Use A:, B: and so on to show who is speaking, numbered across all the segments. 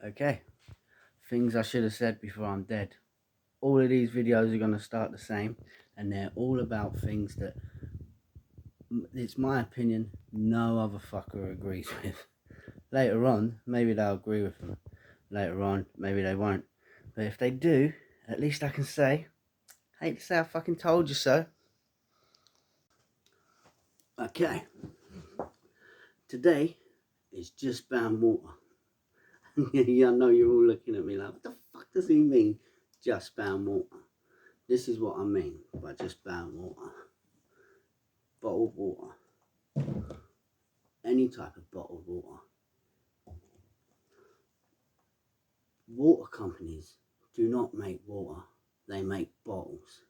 A: Okay, things I should have said before I'm dead. All of these videos are going to start the same, and they're all about things that, it's my opinion, no other fucker agrees with. Later on, maybe they'll agree with them. Later on, maybe they won't. But if they do, at least I can say, hate to say I fucking told you so. Okay, today is just bound water. Yeah, I know you're all looking at me like, what the fuck does he mean, just bound water? This is what I mean by just bound water. Bottled water. Any type of bottled water. Water companies do not make water, they make bottles.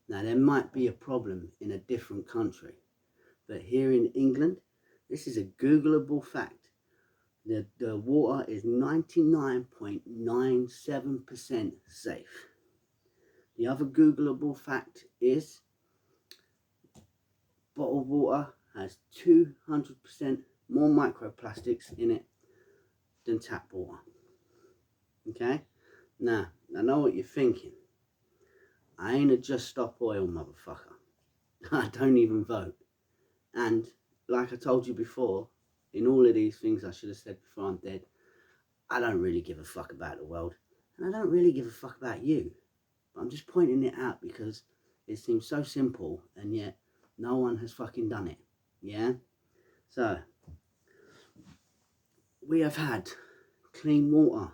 A: Now there might be a problem in a different country, but here in England, this is a Googleable fact. The water is 99.97% safe. The other Googleable fact is bottled water has 200% more microplastics in it than tap water. Okay? Now, I know what you're thinking. I ain't a Just Stop Oil motherfucker. I don't even vote. And like I told you before, in all of these things I should have said before I'm dead, I don't really give a fuck about the world. And I don't really give a fuck about you. But I'm just pointing it out because it seems so simple and yet no one has fucking done it. Yeah? So, we have had clean water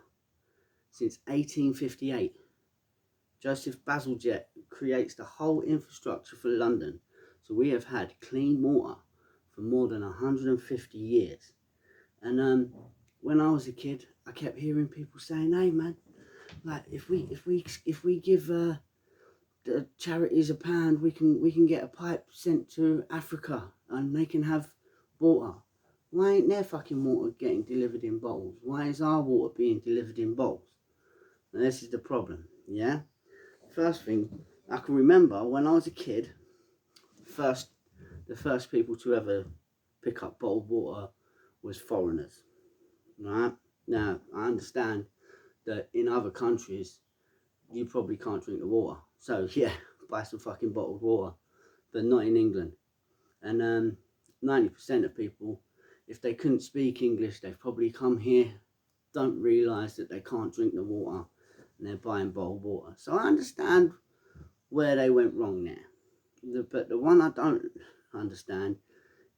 A: since 1858. Joseph Bazalgette creates the whole infrastructure for London. So we have had clean water for more than 150 years. And when I was a kid, I kept hearing people saying, hey man, like if we give the charities £1, we can get a pipe sent to Africa and they can have water. Why ain't their fucking water getting delivered in bottles? Why is our water being delivered in bottles? And this is the problem, yeah? First thing, I can remember when I was a kid, the first people to ever pick up bottled water was foreigners, right? Now, I understand that in other countries, you probably can't drink the water. So, yeah, buy some fucking bottled water, but not in England. And 90% of people, if they couldn't speak English, they've probably come here, don't realise that they can't drink the water, and they're buying bottled water. So I understand where they went wrong there. But the one I don't understand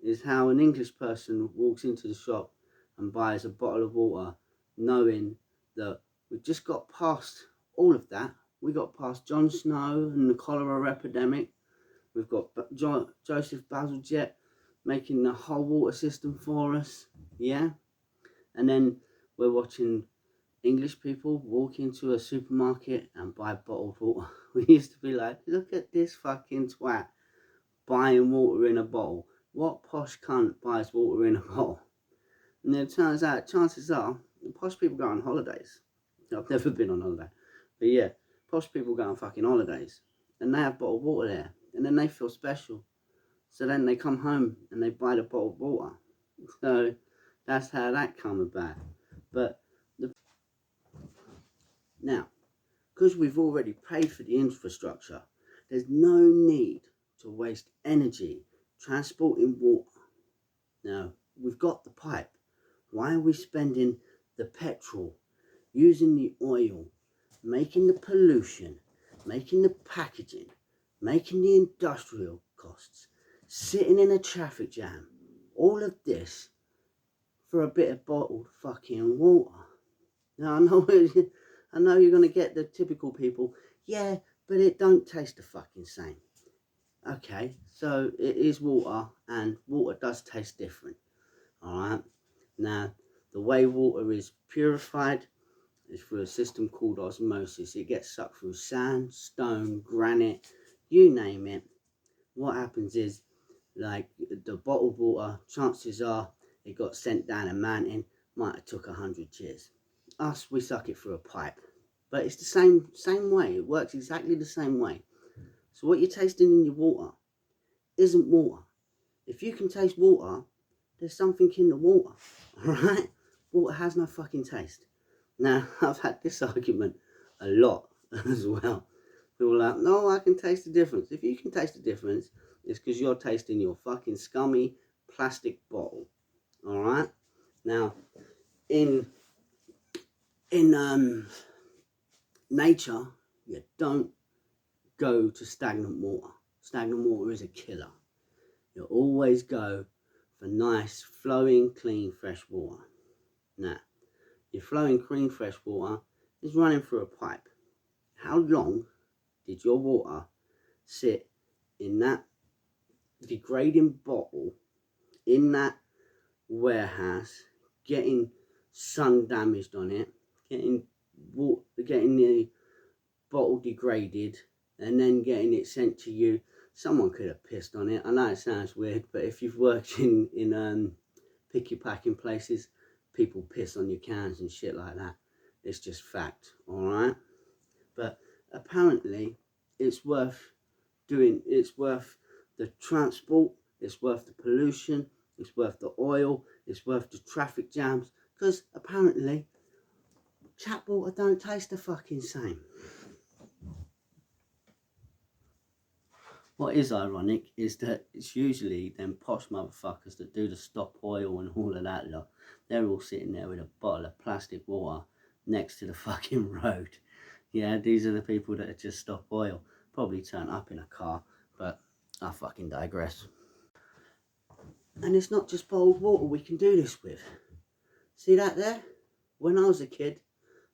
A: is how an English person walks into the shop and buys a bottle of water knowing that we've just got past all of that. We got past Jon Snow and the cholera epidemic. We've got Joseph Bazalgette making the whole water system for us, yeah? And then we're watching English people walk into a supermarket and buy bottled water. We used to be like, look at this fucking twat buying water in a bottle. What posh cunt buys water in a bottle? And then it turns out, chances are, posh people go on holidays. I've never been on holiday. But yeah, posh people go on fucking holidays. And they have bottled water there. And then they feel special. So then they come home and they buy the bottled water. So that's how that come about. But now, because we've already paid for the infrastructure, there's no need to waste energy transporting water. Now, we've got the pipe. Why are we spending the petrol, using the oil, making the pollution, making the packaging, making the industrial costs, sitting in a traffic jam, all of this for a bit of bottled fucking water? Now, I know you're going to get the typical people, yeah, but it don't taste the fucking same. Okay, so it is water, and water does taste different, alright? Now, the way water is purified is through a system called osmosis. It gets sucked through sand, stone, granite, you name it. What happens is, like the bottled water, chances are it got sent down a mountain, might have took 100 years. Us, we suck it through a pipe. But it's the same way. It works exactly the same way. So what you're tasting in your water isn't water. If you can taste water, there's something in the water. Alright? Water has no fucking taste. Now, I've had this argument a lot as well. People are like, no, I can taste the difference. If you can taste the difference, it's because you're tasting your fucking scummy plastic bottle. Alright? Now, in nature, you don't go to stagnant water. Stagnant water is a killer. You always go for nice, flowing, clean, fresh water. Now, your flowing, clean, fresh water is running through a pipe. How long did your water sit in that degrading bottle, in that warehouse, getting sun damaged on it, getting the bottle degraded, and then getting it sent to you? Someone could have pissed on it. I know it sounds weird, but if you've worked in picky packing places, people piss on your cans and shit like that. It's just fact, alright? But apparently it's worth doing. It's worth the transport, it's worth the pollution, it's worth the oil, it's worth the traffic jams, because apparently tap water don't taste the fucking same. What is ironic is that it's usually them posh motherfuckers that do the stop oil and all of that lot. They're all sitting there with a bottle of plastic water next to the fucking road. Yeah, these are the people that are just stop oil. Probably turn up in a car, but I fucking digress. And it's not just bottled water we can do this with. See that there? When I was a kid,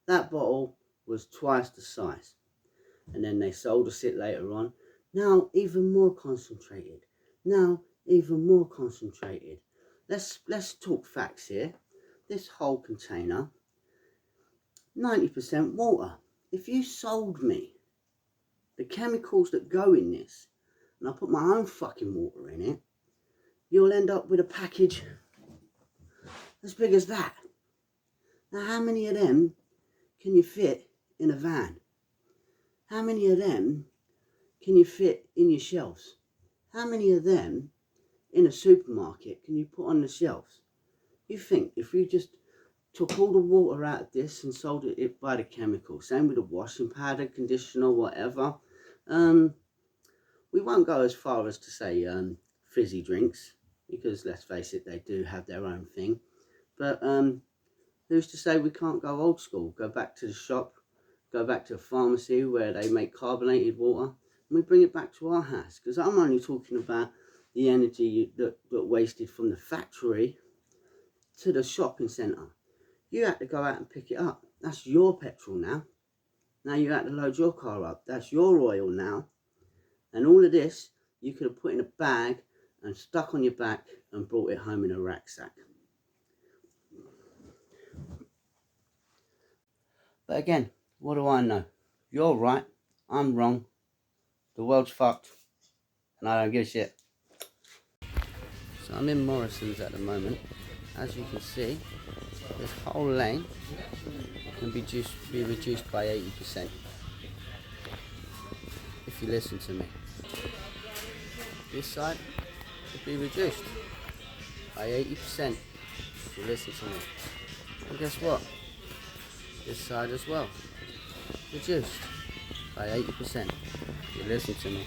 A: that bottle was twice the size. And then they sold us it later on. Now even more concentrated. Now even more concentrated. Let's talk facts here. This whole container, 90% water. If you sold me the chemicals that go in this, and I put my own fucking water in it, you'll end up with a package as big as that. Now how many of them can you fit in a van? How many of them can you fit in your shelves? How many of them in a supermarket can you put on the shelves? You think if you just took all the water out of this and sold it by the chemical, same with the washing powder, conditioner, whatever, we won't go as far as to say fizzy drinks, because let's face it, they do have their own thing. But who's to say we can't go old school, go back to the shop, go back to a pharmacy where they make carbonated water, and we bring it back to our house? Because I'm only talking about the energy that wasted from the factory to the shopping centre. You had to go out and pick it up. That's your petrol now. Now you had to load your car up. That's your oil now. And all of this you could have put in a bag and stuck on your back and brought it home in a rucksack. But again, what do I know? You're right, I'm wrong, the world's fucked, and I don't give a shit. So I'm in Morrison's at the moment. As you can see, this whole lane can be reduced by 80% if you listen to me. This side could be reduced by 80% if you listen to me. And guess what? This side as well, reduced by 80% if you listen to me.